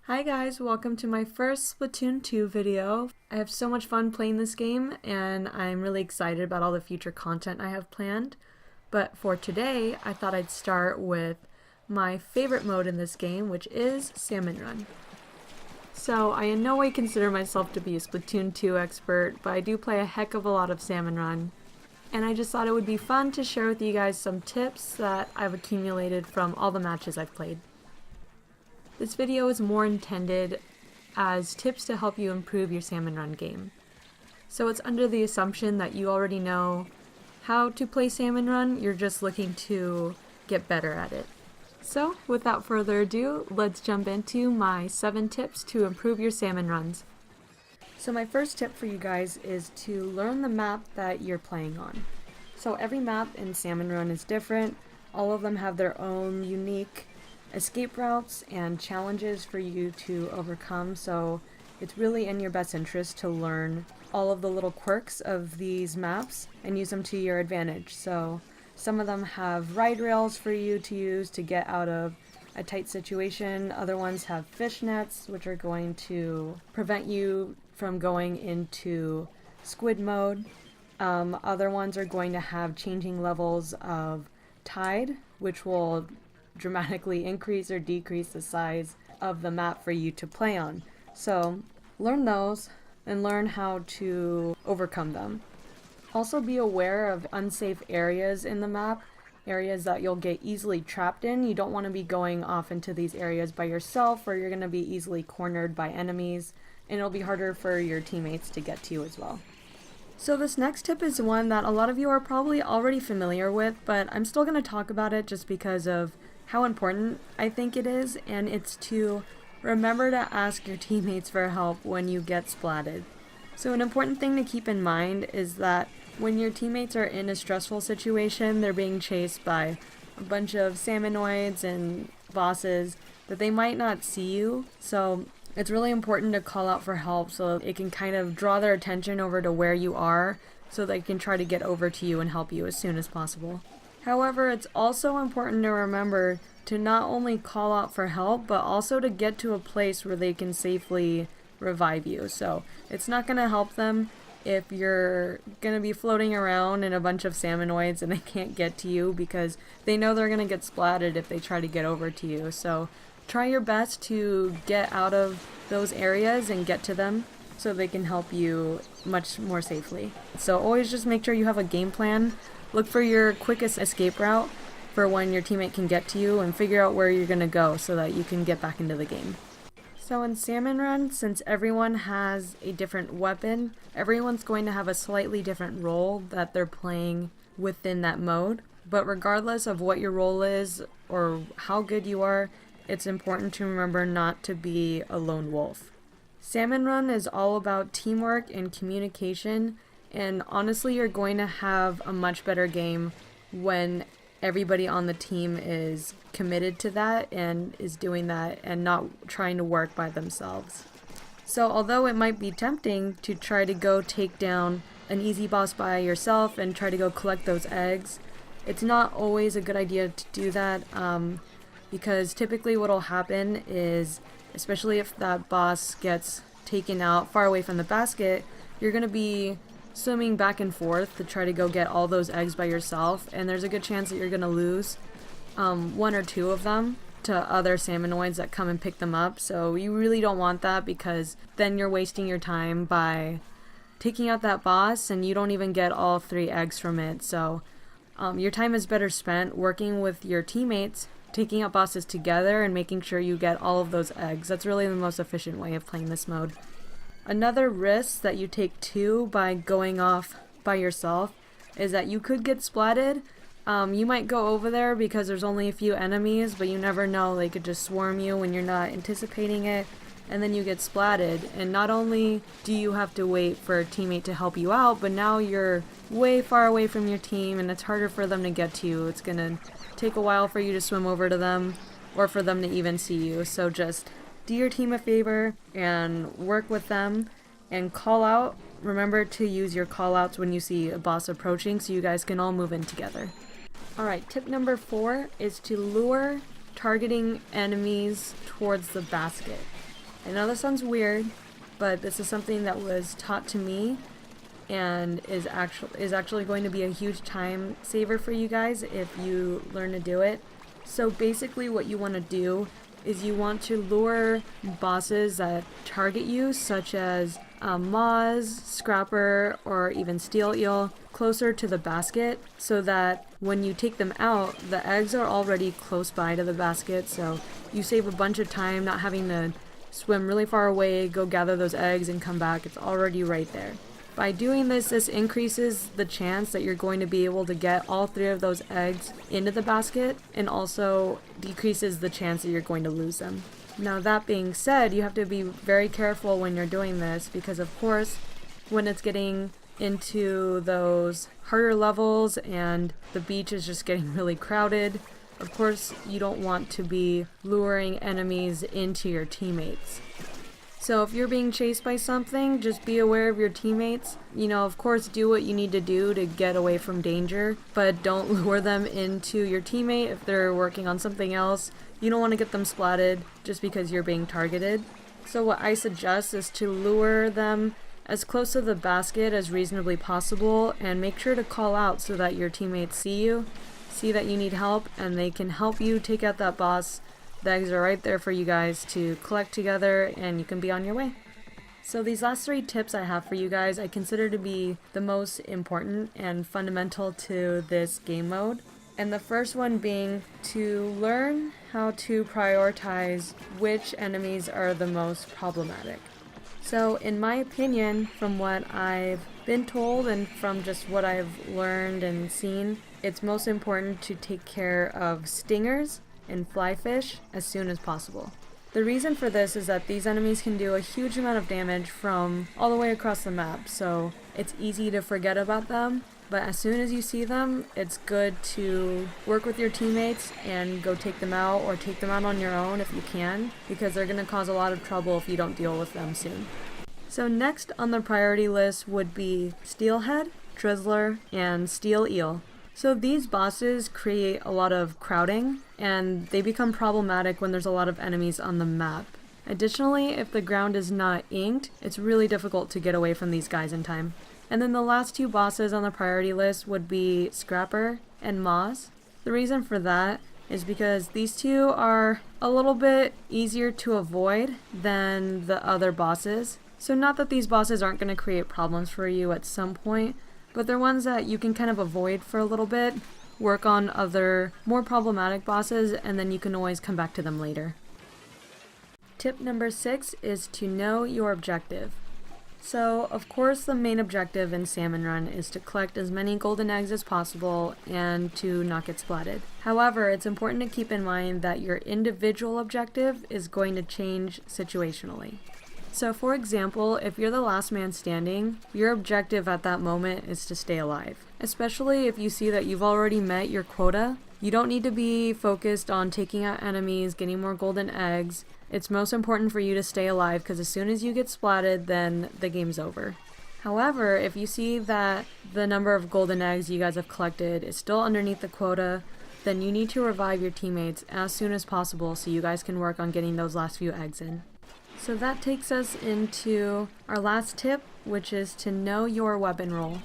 Hi guys, welcome to my first Splatoon 2 video. I have so much fun playing this game and I'm really excited about all the future content I have planned. But for today, I thought I'd start with my favorite mode in this game, which is Salmon Run. So I in no way consider myself to be a Splatoon 2 expert, but I do play a heck of a lot of Salmon Run. And I just thought it would be fun to share with you guys some tips that I've accumulated from all the matches I've played. This video is more intended as tips to help you improve your Salmon Run game. So it's under the assumption that you already know how to play Salmon Run, you're just looking to get better at it. So without further ado, let's jump into my 7 tips to improve your Salmon Runs. So my first tip for you guys is to learn the map that you're playing on. So every map in Salmon Run is different, all of them have their own unique escape routes and challenges for you to overcome, so it's really in your best interest to learn all of the little quirks of these maps and use them to your advantage. So some of them have ride rails for you to use to get out of a tight situation, other ones have fish nets which are going to prevent you from going into squid mode. Other ones are going to have changing levels of tide, which will dramatically increase or decrease the size of the map for you to play on. So learn those and learn how to overcome them. Also be aware of unsafe areas in the map, areas that you'll get easily trapped in. You don't want to be going off into these areas by yourself, or you're going to be easily cornered by enemies and it'll be harder for your teammates to get to you as well. So this next tip is one that a lot of you are probably already familiar with, but I'm still going to talk about it just because of how important I think it is, and it's to remember to ask your teammates for help when you get splatted. So an important thing to keep in mind is that when your teammates are in a stressful situation, they're being chased by a bunch of salmonoids and bosses, that they might not see you. So it's really important to call out for help so it can kind of draw their attention over to where you are so they can try to get over to you and help you as soon as possible. However, it's also important to remember to not only call out for help, but also to get to a place where they can safely revive you. So it's not going to help them if you're going to be floating around in a bunch of salmonoids and they can't get to you because they know they're going to get splatted if they try to get over to you. So try your best to get out of those areas and get to them so they can help you much more safely. So always just make sure you have a game plan. Look for your quickest escape route for when your teammate can get to you and figure out where you're going to go so that you can get back into the game. So in Salmon Run, since everyone has a different weapon, everyone's going to have a slightly different role that they're playing within that mode. But regardless of what your role is or how good you are, it's important to remember not to be a lone wolf. Salmon Run is all about teamwork and communication, and honestly you're going to have a much better game when everybody on the team is committed to that and is doing that and not trying to work by themselves. So although it might be tempting to try to go take down an easy boss by yourself and try to go collect those eggs, it's not always a good idea to do that because typically what will happen is, especially if that boss gets taken out far away from the basket, you're going to be swimming back and forth to try to go get all those eggs by yourself, and there's a good chance that you're going to lose 1 or 2 of them to other salmonoids that come and pick them up. So you really don't want that because then you're wasting your time by taking out that boss and you don't even get all 3 eggs from it. So your time is better spent working with your teammates, taking out bosses together and making sure you get all of those eggs. That's really the most efficient way of playing this mode. Another risk that you take too by going off by yourself is that you could get splatted. You might go over there because there's only a few enemies, but you never know, they could just swarm you when you're not anticipating it, and then you get splatted. And not only do you have to wait for a teammate to help you out, but now you're way far away from your team and it's harder for them to get to you. It's gonna take a while for you to swim over to them or for them to even see you. So just do your team a favor and work with them and call out. Remember to use your call outs when you see a boss approaching so you guys can all move in together. Alright, tip number 4 is to lure targeting enemies towards the basket. I know this sounds weird, but this is something that was taught to me and is actually going to be a huge time saver for you guys if you learn to do it. So basically what you want to do is you want to lure bosses that target you, such as Moz, Scrapper, or even Steel Eel, closer to the basket so that when you take them out, the eggs are already close by to the basket, so you save a bunch of time not having to swim really far away, go gather those eggs and come back. It's already right there. By doing this, this increases the chance that you're going to be able to get all 3 of those eggs into the basket, and also decreases the chance that you're going to lose them. Now that being said, you have to be very careful when you're doing this, because of course when it's getting into those harder levels and the beach is just getting really crowded, of course you don't want to be luring enemies into your teammates. So if you're being chased by something, just be aware of your teammates. You know, of course, do what you need to do to get away from danger, but don't lure them into your teammate if they're working on something else. You don't want to get them splatted just because you're being targeted. So what I suggest is to lure them as close to the basket as reasonably possible, and make sure to call out so that your teammates see you, see that you need help, and they can help you take out that boss. The eggs are right there for you guys to collect together, and you can be on your way. So these last 3 tips I have for you guys I consider to be the most important and fundamental to this game mode. And the first one being to learn how to prioritize which enemies are the most problematic. So in my opinion, from what I've been told and from just what I've learned and seen, it's most important to take care of stingers and flyfish as soon as possible. The reason for this is that these enemies can do a huge amount of damage from all the way across the map, so it's easy to forget about them. But as soon as you see them, it's good to work with your teammates and go take them out, or take them out on your own if you can, because they're going to cause a lot of trouble if you don't deal with them soon. So next on the priority list would be Steelhead, Drizzler, and Steel Eel. So these bosses create a lot of crowding, and they become problematic when there's a lot of enemies on the map. Additionally, if the ground is not inked, it's really difficult to get away from these guys in time. And then the last 2 bosses on the priority list would be Scrapper and Moz. The reason for that is because these 2 are a little bit easier to avoid than the other bosses. So not that these bosses aren't going to create problems for you at some point, but they're ones that you can kind of avoid for a little bit, work on other more problematic bosses, and then you can always come back to them later. Tip number 6 is to know your objective. So, of course, the main objective in Salmon Run is to collect as many golden eggs as possible and to not get splatted. However, it's important to keep in mind that your individual objective is going to change situationally. So for example, if you're the last man standing, your objective at that moment is to stay alive. Especially if you see that you've already met your quota, you don't need to be focused on taking out enemies, getting more golden eggs. It's most important for you to stay alive, because as soon as you get splatted, then the game's over. However, if you see that the number of golden eggs you guys have collected is still underneath the quota, then you need to revive your teammates as soon as possible so you guys can work on getting those last few eggs in. So that takes us into our last tip, which is to know your weapon role.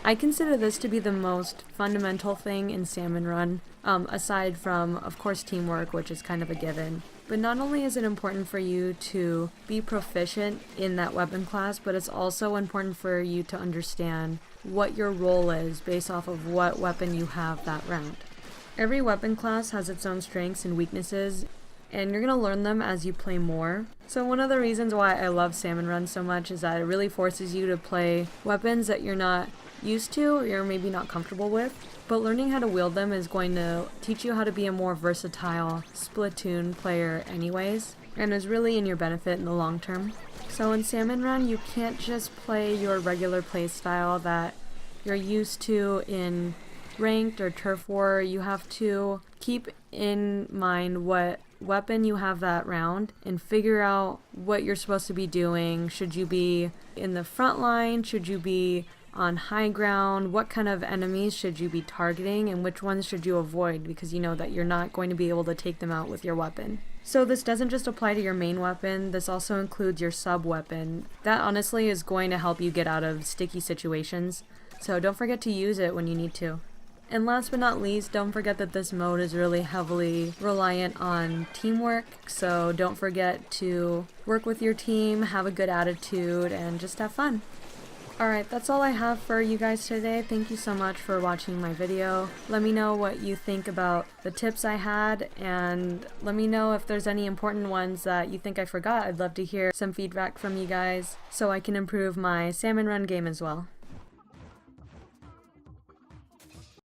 I consider this to be the most fundamental thing in Salmon Run, aside from, of course, teamwork, which is kind of a given. But not only is it important for you to be proficient in that weapon class, but it's also important for you to understand what your role is based off of what weapon you have that round. Every weapon class has its own strengths and weaknesses, and you're going to learn them as you play more. So one of the reasons why I love Salmon Run so much is that it really forces you to play weapons that you're not used to or you're maybe not comfortable with. But learning how to wield them is going to teach you how to be a more versatile Splatoon player anyways, and is really in your benefit in the long term. So in Salmon Run, you can't just play your regular play style that you're used to in ranked or turf war. You have to keep in mind what weapon you have that round and figure out what you're supposed to be doing. Should you be in the front line? Should you be on high ground? What kind of enemies should you be targeting, and which ones should you avoid, because you know that you're not going to be able to take them out with your weapon. So this doesn't just apply to your main weapon, this also includes your sub weapon. That honestly is going to help you get out of sticky situations, so don't forget to use it when you need to. And last but not least, don't forget that this mode is really heavily reliant on teamwork, so don't forget to work with your team, have a good attitude, and just have fun. Alright, that's all I have for you guys today. Thank you so much for watching my video. Let me know what you think about the tips I had, and let me know if there's any important ones that you think I forgot. I'd love to hear some feedback from you guys so I can improve my Salmon Run game as well.